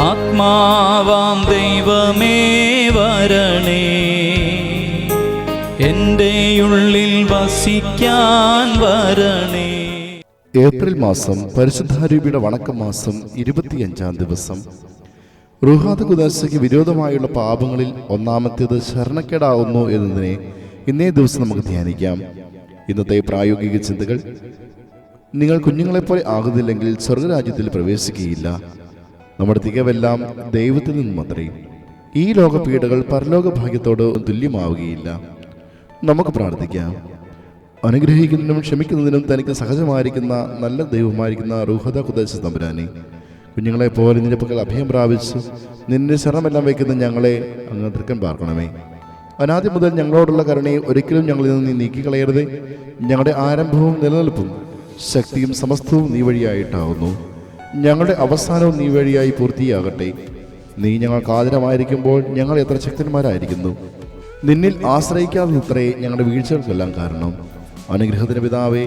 ആത്മാവാം ദൈവമേ വരണേ, എൻ്റെ ഉള്ളിൽ വസിക്കാൻ വരണേ. ഏപ്രിൽ മാസം പരിശുദ്ധാരൂപിയുടെ വണക്കമാസം 25-ാം ദിവസം. റുഹാദ ഖുദാശയ്ക്ക് വിരോധമായുള്ള പാപങ്ങളിൽ ഒന്നാമത്തേത് ശരണക്കേടാവുന്നു എന്നതിനെ ഇന്നേ ദിവസം നമുക്ക് ധ്യാനിക്കാം. ഇന്നത്തെ പ്രായോഗിക ചിന്തകൾ: നിങ്ങൾ കുഞ്ഞുങ്ങളെപ്പോലെ ആകുന്നില്ലെങ്കിൽ സ്വർഗരാജ്യത്തിൽ പ്രവേശിക്കുകയില്ല. നമ്മുടെ തികവെല്ലാം ദൈവത്തിൽ നിന്നും മാത്രമേ. ഈ ലോക പീഡകൾ പരലോക ഭാഗ്യത്തോട് തുല്യമാവുകയില്ല. നമുക്ക് പ്രാർത്ഥിക്കാം. അനുഗ്രഹിക്കുന്നതിനും ക്ഷമിക്കുന്നതിനും തനിക്ക് സഹജമായിരിക്കുന്ന നല്ല ദൈവമായിരിക്കുന്ന റുഹാദ ഖുദാശ തമ്പുരാനെ, കുഞ്ഞുങ്ങളെപ്പോലെ നിന്റെ പക്കൽ അഭയം പ്രാപിച്ചു നിന്റെ ശരണമെല്ലാം വയ്ക്കുന്ന ഞങ്ങളെ അങ്ങ് തൃക്കൻ പാർക്കണമേ. അനാദ്യം മുതൽ ഞങ്ങളോടുള്ള കരുണയെ ഒരിക്കലും ഞങ്ങളിൽ നിന്ന് നീ നീക്കിക്കളയരുതേ. ഞങ്ങളുടെ ആരംഭവും നിലനിൽപ്പും ശക്തിയും സമസ്തവും നീ വഴിയായിട്ടാവുന്നു. ഞങ്ങളുടെ അവസാനവും നീ വഴിയായി പൂർത്തിയാകട്ടെ. നീ ഞങ്ങൾക്ക് ആദരമായിരിക്കുമ്പോൾ ഞങ്ങൾ എത്ര ശക്തന്മാരായിരിക്കുന്നു. നിന്നിൽ ആശ്രയിക്കാതെ ഇത്രേ ഞങ്ങളുടെ വീഴ്ചകൾക്കെല്ലാം കാരണം. അനുഗ്രഹത്തിന് പിതാവേ,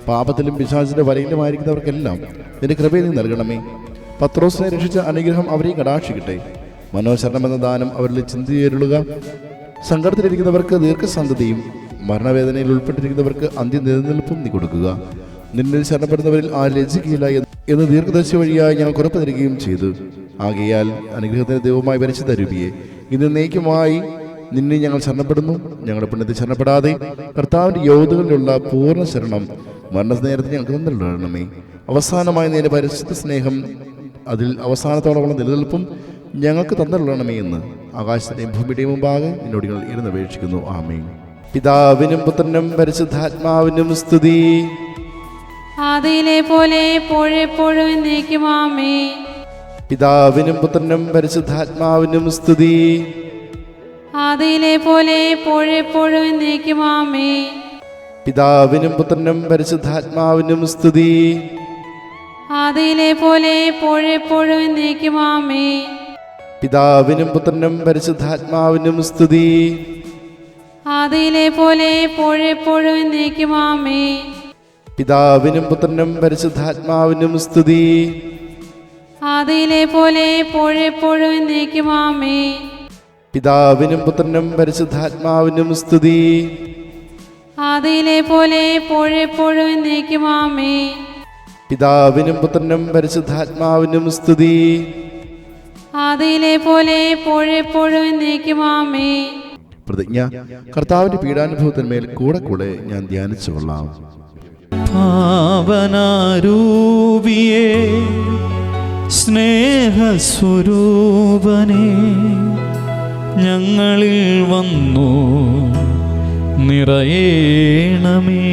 പാപത്തിലും പിശാചിന്റെ വലയിലുമായിരിക്കുന്നവർക്കെല്ലാം നിന്റെ കൃപയെ നീ നൽകണമേ. പത്രോസിനെ രക്ഷിച്ച അനുഗ്രഹം അവരെ കടാക്ഷിക്കട്ടെ. മനോശരണമെന്ന ദാനം അവരിൽ ചിന്തയേരുളുക. സങ്കടത്തിലിരിക്കുന്നവർക്ക് ദീർഘസന്ധതയും മരണവേദനയിൽ ഉൾപ്പെട്ടിരിക്കുന്നവർക്ക് അന്ത്യ നിലനിൽപ്പും നീ കൊടുക്കുക. നിന്നിൽ ശരണപ്പെടുന്നവരിൽ ആ ലജ്ജിക്കുകയില്ല എന്ന് ദീർഘദർശി വഴിയായി ഞങ്ങൾ ഉറപ്പ് തരികയും ചെയ്തു. ആകയാൽ അനുഗ്രഹത്തിന് ദൈവമായി പരിശുദ്ധ രൂപിയെ ഇന്ന് നയിക്കുമായി നിന്നെ ഞങ്ങൾ ശരണപ്പെടുന്നു. ഞങ്ങളുടെ പുണ്യത്തിൽ ശരണപ്പെടാതെ കർത്താവിൻ്റെ യോധകളിലുള്ള പൂർണ്ണ ശരണം മരണനേരത്തെ ഞങ്ങൾക്ക് തന്നിടണമേ. അവസാനമായി നിന്റെ പരിശുദ്ധ സ്നേഹം, അതിൽ അവസാനത്തോളമുള്ള നിലനിൽപ്പും ഞങ്ങൾക്ക് തന്നിടണമേ എന്ന് ആകാശത്തിൻ്റെയും ഭൂമിയുടെയും മുമ്പാകെ നിന്നോട് ഞങ്ങൾ ഇരുന്നപേക്ഷിക്കുന്നു. ആമേൻ. പിതാവിനും പുത്രനും പരിശുദ്ധാത്മാവിനും സ്തുതി. ആദിയിലെ പോലെ എപ്പോഴെപ്പോഴും എന്നേക്കും ആമേൻ. പിതാവിനും പുത്രനും പരിശുദ്ധാത്മാവിനും സ്തുതി. ആദിയിലെ പോലെ എപ്പോഴെപ്പോഴും എന്നേക്കും ആമേൻ. പിതാവിനും പുത്രനും പരിശുദ്ധാത്മാവിനും സ്തുതി. ആദിയിലെ പോലെ എപ്പോഴെപ്പോഴും എന്നേക്കും ആമേൻ. പിതാവിനും പുത്രനും പരിശുദ്ധാത്മാവിനും സ്തുതി. ആദിയിലെ പോലെ എപ്പോഴെപ്പോഴും എന്നേക്കും ആമേൻ. പിതാവിനും പുത്രനും പരിശുദ്ധാത്മാവിനും സ്തുതി. ആദിയിലെ പോലെ എപ്പോഴെപ്പോഴും എന്നേക്കും ആമേൻ. പിതാവിനും പുത്രനും പരിശുദ്ധാത്മാവിനും സ്തുതി. ആദിയിലെ പോലെ എപ്പോഴെപ്പോഴും എന്നേക്കും ആമേൻ. പിതാവിനും പുത്രനും പരിശുദ്ധാത്മാവിനും സ്തുതി. ആദിയിലെ പോലെ എപ്പോഴെപ്പോഴും എന്നേക്കും ആമേൻ. പ്രതിജ്ഞ: കർത്താവിന്റെ പീഡാനുഭവത്തിന്മേൽ കൂടെ കൂടെ ഞാൻ ധ്യാനിച്ചു കൊള്ളാം. ഭാവനാരൂപിയേ, സ്നേഹസ്വരൂപനേ, ഞങ്ങളിൽ വന്നു നിറയേണമേ.